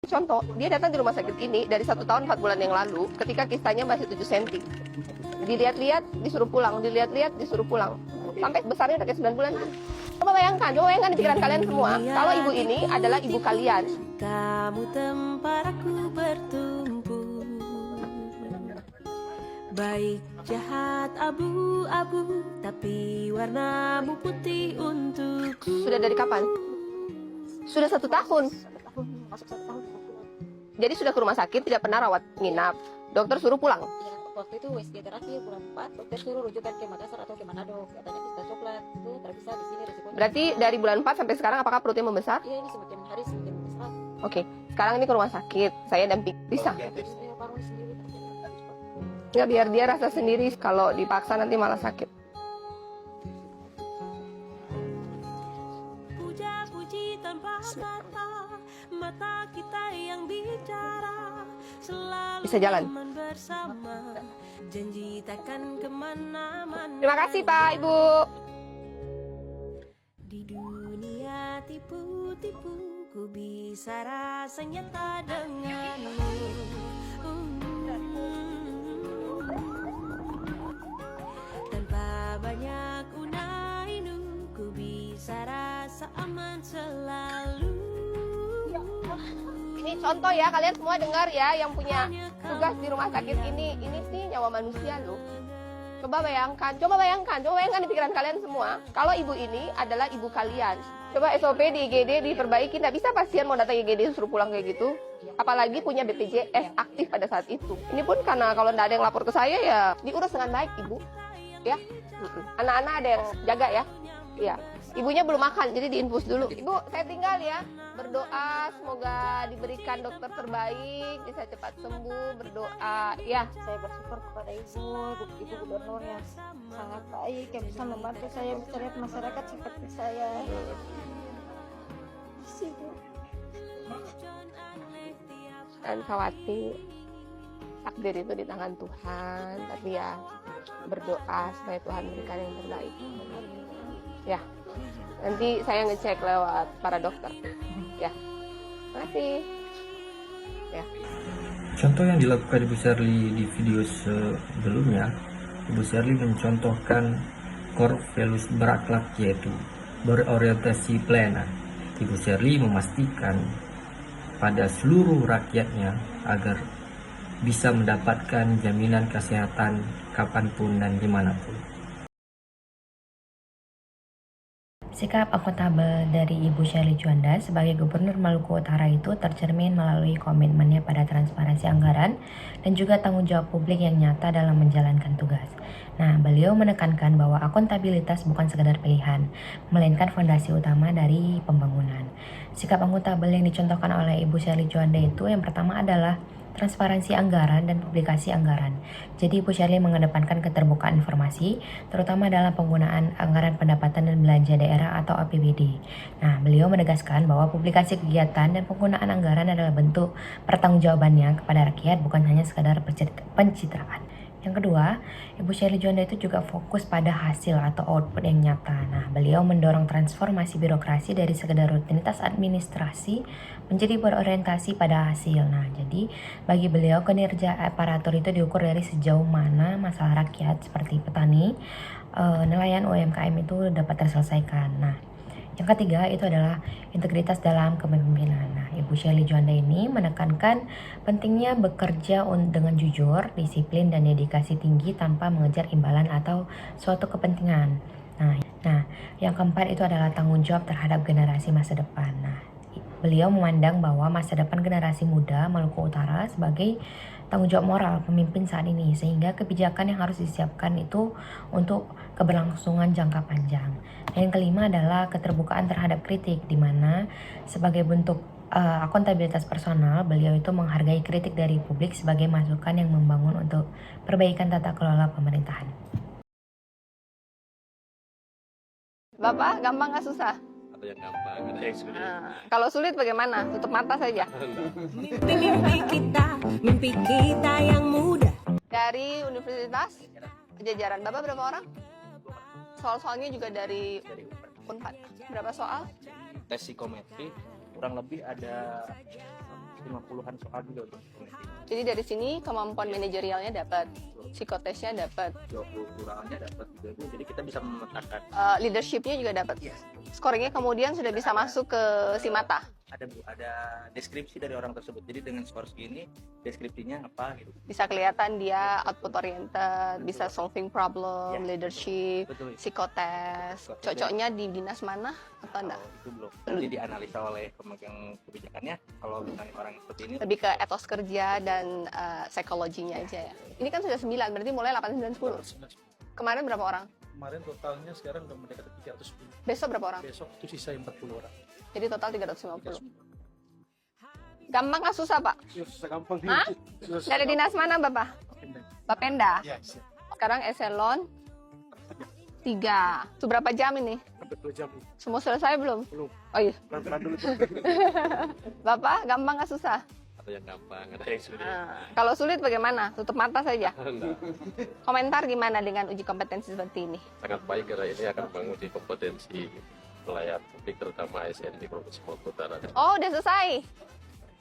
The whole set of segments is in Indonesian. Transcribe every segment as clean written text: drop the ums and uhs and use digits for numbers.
Contoh, dia datang di rumah sakit ini dari 1 tahun 4 bulan yang lalu ketika kistanya masih 7 cm. Dilihat-lihat, disuruh pulang, dilihat-lihat, disuruh pulang. Sampai besarnya udah kayak 9 bulan. Coba bayangkan di pikiran kalian semua, kalau ibu ini adalah ibu kalian. Kamu tempat aku bertumpu, baik jahat abu-abu, tapi warnamu putih untukku. Sudah dari kapan? Sudah 1 tahun. Jadi sudah ke rumah sakit, tidak pernah rawat nginap. Dokter suruh pulang. Waktu itu USG terakhir bulan 4, dokter suruh rujukan ke Makassar atau ke Manado. Katanya kista coklat itu terpisah di sini risikonya. Berarti dari bulan 4 sampai sekarang apakah perutnya membesar? Iya, ini semakin hari semakin besar. Oke, sekarang ini ke rumah sakit. Saya damping. Bisa. Saya bangun sendiri. Nggak, biar dia rasa sendiri. Kalau dipaksa nanti malah sakit. Puja-puji tanpa kata, mata kita yang bicara, selalu Bisa jalan. bersama, janji takkan kemana-mana. Terima kasih Pak, Ibu. Di dunia tipu-tipu, ku bisa rasanya tak denganmu. Tanpa banyak unai-unu, ku bisa rasa aman selalu. Ini contoh ya, kalian semua dengar ya, yang punya tugas di rumah sakit ini sih nyawa manusia loh. Coba bayangkan di pikiran kalian semua, kalau ibu ini adalah ibu kalian. Coba SOP di IGD diperbaiki, nggak bisa pasien mau datang IGD suruh pulang kayak gitu. Apalagi punya BPJS aktif pada saat itu. Ini pun karena kalau nggak ada yang lapor ke saya ya diurus dengan baik ibu. Ya, anak-anak ada yang jaga ya. Iya, ibunya belum makan jadi diinfus dulu. Ibu, saya tinggal ya. Berdoa semoga diberikan dokter terbaik, bisa cepat sembuh, berdoa ya. Saya bersyukur kepada ibu gubernur yang sangat baik, yang bisa membantu saya bisa lihat masyarakat seperti saya. Dan khawatir, takdir itu di tangan Tuhan, tapi ya berdoa supaya Tuhan berikan yang terbaik. Ya, nanti saya ngecek lewat para dokter. Ya, terima kasih. Ya. Contoh yang dilakukan Ibu Sherly di video sebelumnya, Ibu Sherly mencontohkan core values berakhlak yaitu berorientasi pelayanan. Ibu Sherly memastikan pada seluruh rakyatnya agar bisa mendapatkan jaminan kesehatan kapanpun dan dimanapun. Sikap akuntabel dari Ibu Sherly Juanda sebagai Gubernur Maluku Utara itu tercermin melalui komitmennya pada transparansi anggaran dan juga tanggung jawab publik yang nyata dalam menjalankan tugas. Nah, beliau menekankan bahwa akuntabilitas bukan sekadar pilihan, melainkan fondasi utama dari pembangunan. Sikap akuntabel yang dicontohkan oleh Ibu Sherly Juanda itu yang pertama adalah transparansi anggaran dan publikasi anggaran. Jadi Ibu Sherly mengedepankan keterbukaan informasi, terutama dalam penggunaan anggaran pendapatan dan belanja daerah atau APBD. Nah, beliau menegaskan bahwa publikasi kegiatan dan penggunaan anggaran adalah bentuk pertanggungjawabannya kepada rakyat, bukan hanya sekadar pencitraan. Yang kedua, Ibu Sherly Juanda itu juga fokus pada hasil atau output yang nyata. Nah, beliau mendorong transformasi birokrasi dari sekedar rutinitas administrasi menjadi berorientasi pada hasil. Nah, jadi bagi beliau kinerja aparatur itu diukur dari sejauh mana masalah rakyat seperti petani, nelayan UMKM itu dapat terselesaikan. Nah, yang ketiga itu adalah integritas dalam kepemimpinan. Nah, Ibu Sherly Juanda ini menekankan pentingnya bekerja dengan jujur, disiplin, dan dedikasi tinggi tanpa mengejar imbalan atau suatu kepentingan. Nah, yang keempat itu adalah tanggung jawab terhadap generasi masa depan. Nah, beliau memandang bahwa masa depan generasi muda Maluku Utara sebagai tanggung jawab moral pemimpin saat ini, sehingga kebijakan yang harus disiapkan itu untuk keberlangsungan jangka panjang. Dan yang kelima adalah keterbukaan terhadap kritik, di mana sebagai bentuk akuntabilitas personal, beliau itu menghargai kritik dari publik sebagai masukan yang membangun untuk perbaikan tata kelola pemerintahan. Bapak, gampang nggak susah? Atau yang gampang, ada yang sulit. Kalau sulit bagaimana? Tutup mata saja. Mimpi kita yang muda. Dari Universitas Pajajaran. Bapak berapa orang? Soal-soalnya juga dari Unpad. Berapa soal? Tes psikometri kurang lebih ada 50-an soal juga untuk Jadi dari sini kemampuan manajerialnya dapat, psikotesnya dapat, 20 kurangnya dapat juga Bu. Jadi kita bisa memetakan. leadershipnya juga dapat. Yes. Scoringnya kemudian sudah bisa masuk ke Simata. Ada Bu, ada deskripsi dari orang tersebut. Jadi dengan skor segini, deskripsinya apa gitu. Bisa kelihatan dia output oriented, bisa solving problem, Ya, leadership, betul. psikotes. Cocoknya di dinas mana atau enggak? Kalau itu belum. Nanti dianalisa oleh pemegang kebijakannya. Kalau misalnya orang seperti ini, Lebih ke etos kerja dan psikologinya aja ya. Ini kan sudah 9, berarti mulai 8, 9, 10. Kemarin berapa orang? Kemarin totalnya sekarang udah mendekati 310. Besok berapa orang? Besok itu sisa 40 orang. Jadi total 350. Gampang nggak susah, Pak? Segampang Hah? Dari dinas mana, Bapak? Bapenda. Ya, Sekarang eselon 3. Itu berapa jam ini? sampai 2 jam. Semua selesai belum? Belum. Oh iya. Pelan-pelan dulu. Bapak, gampang nggak susah? Ada yang gampang, ada yang sulit. Kalau sulit bagaimana? Tutup mata saja. Enggak, Komentar gimana dengan uji kompetensi seperti ini? sangat baik karena ini akan menguji kompetensi pelayan publik terutama ASN di Provinsi Maluku Utara. Oh, udah selesai.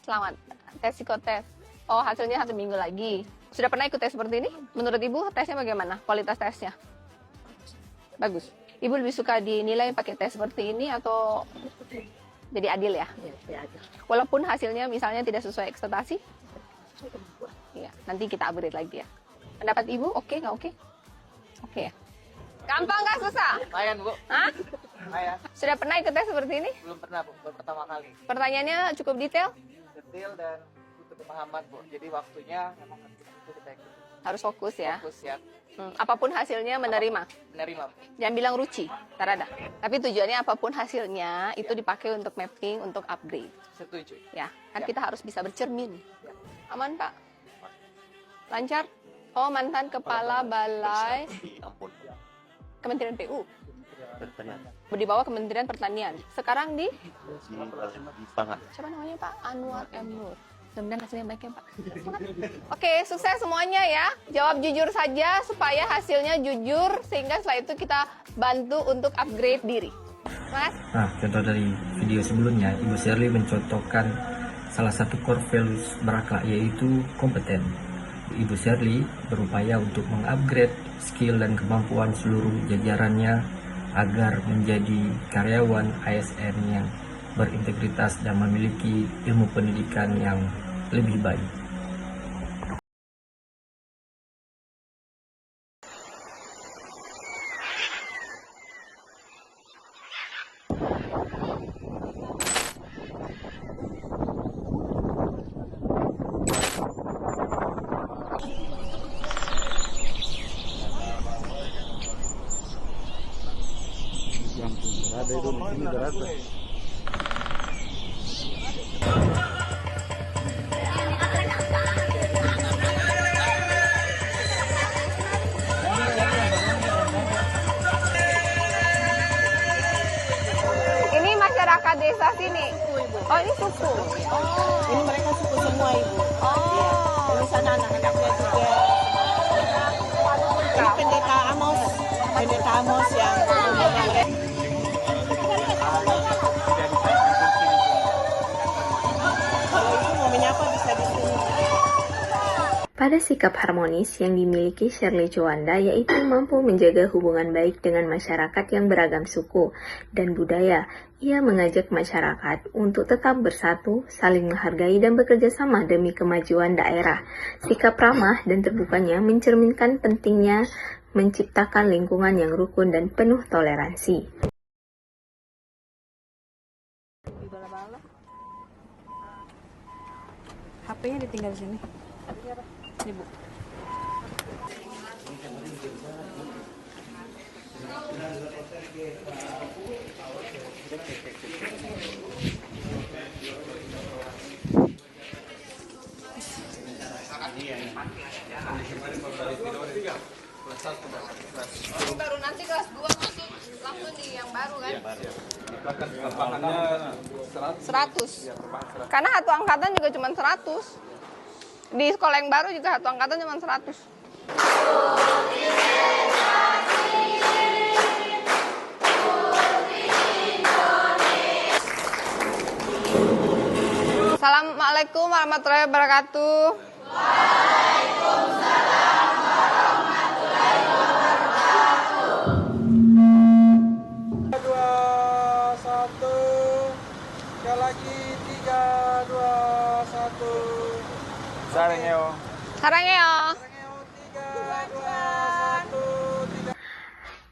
Selamat. Tes psikotes. Oh, hasilnya 1 minggu lagi. Sudah pernah ikut tes seperti ini? Menurut Ibu, tesnya bagaimana? Kualitas tesnya? Bagus. Ibu lebih suka dinilai pakai tes seperti ini atau jadi adil ya? Walaupun hasilnya misalnya tidak sesuai ekspektasi? Ya, nanti kita upgrade lagi ya. Pendapat Ibu oke nggak oke? Oke ya. Gampang nggak susah? Lumayan Bu, Hah? lumayan. Sudah pernah ikut tes seperti ini? Belum pernah Bu, baru pertama kali. Pertanyaannya cukup detail? Detail dan butuh pemahaman Bu. Jadi waktunya memang harus kita ikuti. Harus fokus ya. Fokus ya, Apapun hasilnya menerima. menerima Bu. Jangan bilang ruci, tak ada. Tapi tujuannya apapun hasilnya itu dipakai untuk mapping, untuk upgrade. Setuju. Ya, kan Ya. kita harus bisa bercermin. Ya. Aman Pak? Lancar? Oh, mantan kepala balai Kementerian PU. Di bawah Kementerian Pertanian. Sekarang di siapa namanya Pak? Anwar M. Nur. Mudah-mudahan hasilnya baik ya Pak. Oke, sukses semuanya ya. Jawab jujur saja supaya hasilnya jujur sehingga setelah itu kita bantu untuk upgrade diri. Mas? Nah, contoh dari video sebelumnya, Ibu Shirley mencontohkan salah satu core values berakhlak yaitu kompeten. Ibu Shirley berupaya untuk mengupgrade skill dan kemampuan seluruh jajarannya agar menjadi karyawan ASN yang berintegritas dan memiliki ilmu pendidikan yang lebih baik. Ini masyarakat desa sini. Oh, ini suku. Oh. Ini mereka suku semua Ibu. Oh. Ini sana anak-anaknya juga. Ini pendeta Amos yang kalau itu mau menyapa bisa di sini. Pada sikap harmonis yang dimiliki Shirley Juanda yaitu mampu menjaga hubungan baik dengan masyarakat yang beragam suku dan budaya, ia mengajak masyarakat untuk tetap bersatu, saling menghargai dan bekerja sama demi kemajuan daerah. Sikap ramah dan terbukanya mencerminkan pentingnya menciptakan lingkungan yang rukun dan penuh toleransi. HP-nya ditinggal sini. Ini Bu. Ini baru nanti kelas 2 masuk langsung di yang baru kan? 100. Karena satu angkatan juga cuma 100. Di sekolah yang baru juga satu angkatan cuma 100. Assalamualaikum warahmatullahi wabarakatuh. Sekali lagi 3, 2, 1. Sarangeo. Sarangeo.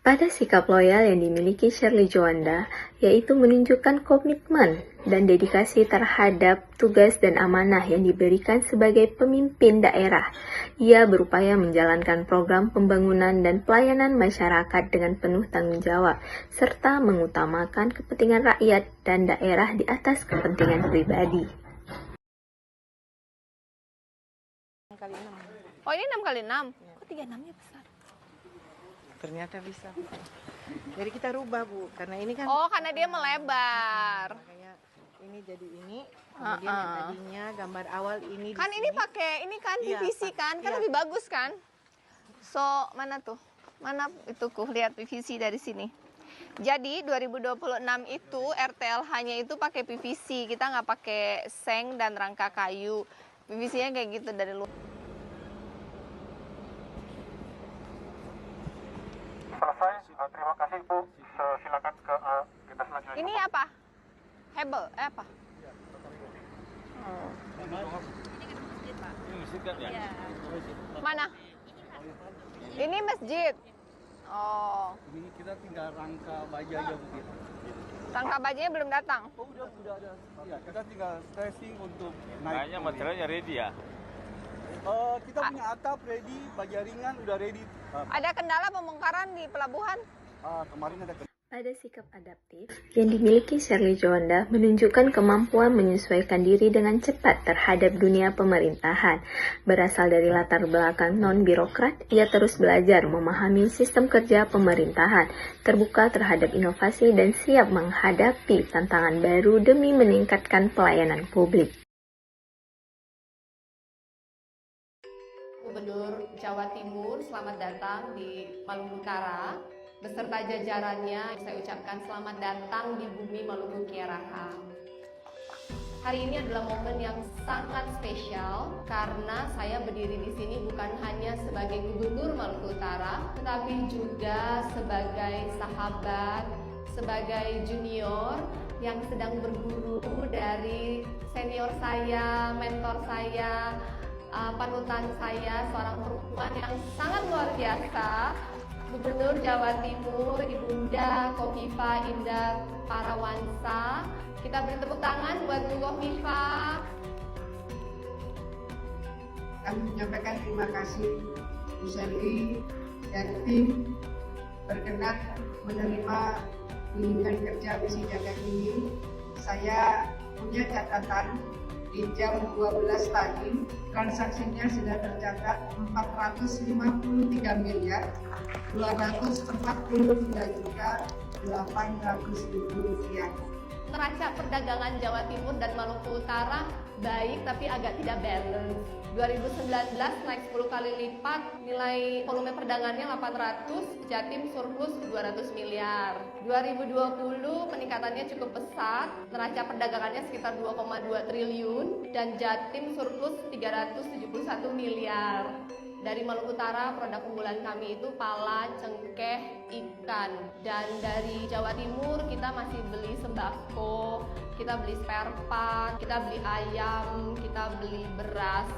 Pada sikap loyal yang dimiliki Shirley Juanda, yaitu menunjukkan komitmen dan dedikasi terhadap tugas dan amanah yang diberikan sebagai pemimpin daerah. Ia berupaya menjalankan program pembangunan dan pelayanan masyarakat dengan penuh tanggung jawab, serta mengutamakan kepentingan rakyat dan daerah di atas kepentingan pribadi. Oh, ini 6x6. Kok 36-nya besar? Ternyata bisa. Jadi kita rubah, Bu, karena ini kan Oh, karena dia melebar. kayak ini jadi ini, kemudian yang tadinya gambar awal ini Kan di ini sini. pakai ini kan Iya, PVC kan? Kan iya. lebih bagus kan? So, mana tuh? Mana itu lihat PVC dari sini. Jadi 2026 itu RTLH-nya itu pakai PVC. Kita nggak pakai seng dan rangka kayu. PVC-nya kayak gitu dari luar. Selesai. Terima kasih, Bu. Silakan ke agenda selanjutnya. Ini apa? Hebel, apa? Mana? Ini masjid. Oh, Ini kita tinggal rangka baja aja mungkin. rangka bajanya belum datang. Oh, udah ada. Iya, kita tinggal stressing untuk naik. Kayaknya materialnya ready ya. Kita punya atap ready, baja ringan udah ready. Ada kendala pembongkaran di pelabuhan? Kemarin ada Pada sikap adaptif yang dimiliki Shirley Juanda menunjukkan kemampuan menyesuaikan diri dengan cepat terhadap dunia pemerintahan. Berasal dari latar belakang non-birokrat, ia terus belajar memahami sistem kerja pemerintahan, terbuka terhadap inovasi dan siap menghadapi tantangan baru demi meningkatkan pelayanan publik. Gubernur Jawa Timur, selamat datang di Maluku Utara. Beserta jajarannya, saya ucapkan selamat datang di bumi Maluku Kiaraha. Hari ini adalah momen yang sangat spesial karena saya berdiri di sini bukan hanya sebagai Gubernur Maluku Utara, tetapi juga sebagai sahabat, sebagai junior yang sedang berguru dari senior saya, mentor saya, panutan saya, seorang perempuan yang sangat luar biasa, Gubernur Jawa Timur, Ibunda Khofifah Indar Parawansa. Kita beri tepuk tangan buat Bu Khofifah. Kami menyampaikan terima kasih Bu Shirley dan tim berkenan menerima kunjungan kerja misi dagang ini. Saya punya catatan di jam 12 tadi transaksinya sudah tercatat 453 miliar 249 juta 800.000 rupiah. Neraca perdagangan Jawa Timur dan Maluku Utara baik tapi agak tidak balance. 2019 naik 10 kali lipat, nilai volume perdagangannya 800, Jatim surplus 200 miliar. 2020 peningkatannya cukup pesat, neraca perdagangannya sekitar 2,2 triliun dan Jatim surplus 371 miliar. Dari Maluku Utara, produk unggulan kami itu pala, cengkeh, ikan. Dan dari Jawa Timur kita masih beli sembako, kita beli spare part, kita beli ayam, kita beli beras.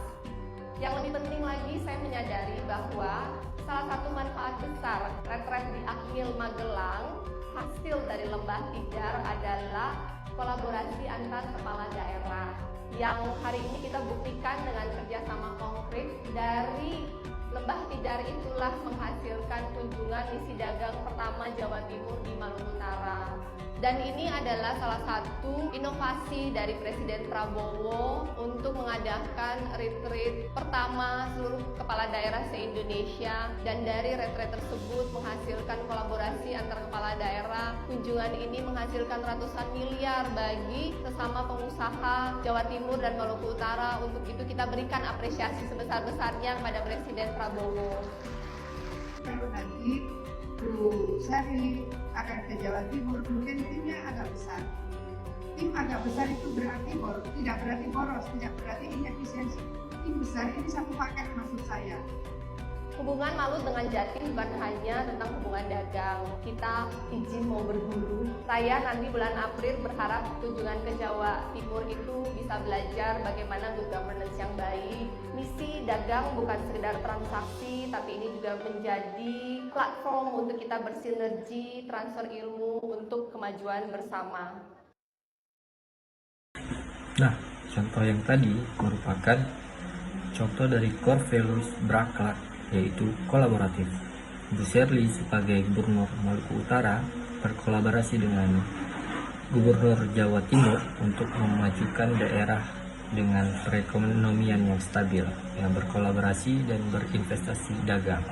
Yang lebih penting lagi, saya menyadari bahwa salah satu manfaat besar retret di Akmil Magelang, hasil dari Lembah Tidar adalah kolaborasi antar kepala daerah. Yang hari ini kita buktikan dengan kerjasama konkret. Dari Lembah Tidar itulah menghasilkan kunjungan misi dagang pertama Jawa Timur di Maluku Utara. Dan ini adalah salah satu inovasi dari Presiden Prabowo untuk mengadakan retreat pertama seluruh kepala daerah se-Indonesia. Dan dari retreat tersebut menghasilkan kolaborasi antar kepala daerah. Kunjungan ini menghasilkan ratusan miliar bagi sesama pengusaha Jawa Timur dan Maluku Utara. Untuk itu kita berikan apresiasi sebesar-besarnya kepada Presiden Prabowo. Kalau nanti Bu Shirley akan ke Jawa Timur, mungkin timnya agak besar. Tim agak besar itu berarti tidak berarti boros, tidak berarti inefisiensi. Tim besar ini satu paket maksud saya. Hubungan Malut dengan Jatim bukan hanya tentang hubungan dagang. Kita izin mau berburu. Saya nanti bulan April berharap kunjungan ke Jawa Timur itu bisa belajar bagaimana good governance yang baik. Misi dagang bukan sekedar transaksi, tapi ini juga menjadi platform untuk kita bersinergi, transfer ilmu untuk kemajuan bersama. Nah, contoh yang tadi merupakan contoh dari core values berakhlak, yaitu kolaboratif. Ibu Sherly sebagai Gubernur Maluku Utara berkolaborasi dengan Gubernur Jawa Timur untuk memajukan daerah dengan perekonomian yang stabil, yang berkolaborasi dan berinvestasi dagang.